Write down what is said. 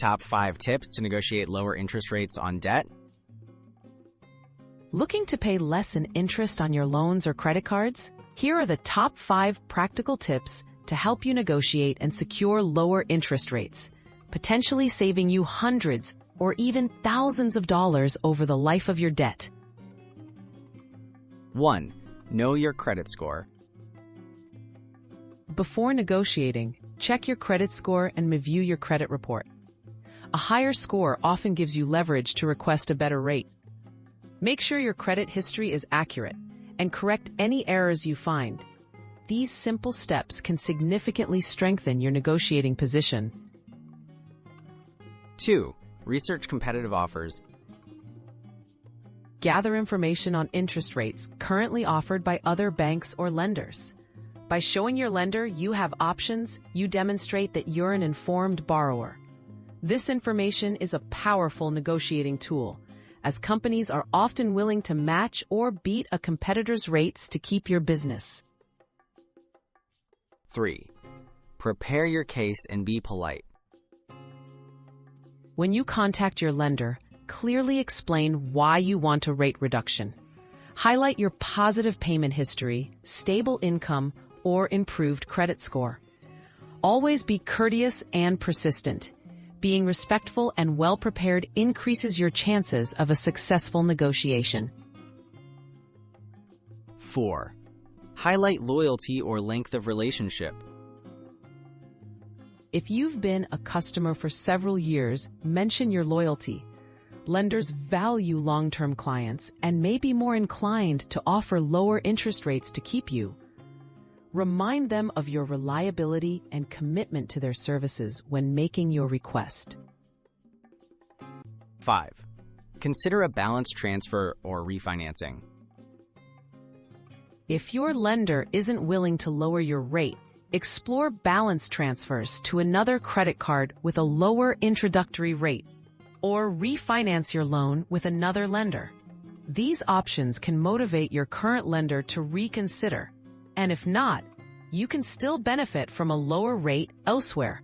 Top 5 tips to negotiate lower interest rates on debt. Looking to pay less in interest on your loans or credit cards? Here are the top 5 practical tips to help you negotiate and secure lower interest rates, potentially saving you hundreds or even thousands of dollars over the life of your debt. 1. Know your credit score. Before negotiating, check your credit score and review your credit report. A higher score often gives you leverage to request a better rate. Make sure your credit history is accurate and correct any errors you find. These simple steps can significantly strengthen your negotiating position. 2. Research competitive offers. Gather information on interest rates currently offered by other banks or lenders. By showing your lender you have options, you demonstrate that you're an informed borrower. This information is a powerful negotiating tool, as companies are often willing to match or beat a competitor's rates to keep your business. 3. Prepare your case and be polite. When you contact your lender, clearly explain why you want a rate reduction. Highlight your positive payment history, stable income, or improved credit score. Always be courteous and persistent. Being respectful and well-prepared increases your chances of a successful negotiation. 4. Highlight loyalty or length of relationship. If you've been a customer for several years, mention your loyalty. Lenders value long-term clients and may be more inclined to offer lower interest rates to keep you. Remind them of your reliability and commitment to their services when making your request. 5. Consider a balance transfer or refinancing. If your lender isn't willing to lower your rate, explore balance transfers to another credit card with a lower introductory rate, or refinance your loan with another lender. These options can motivate your current lender to reconsider, and if not, you can still benefit from a lower rate elsewhere.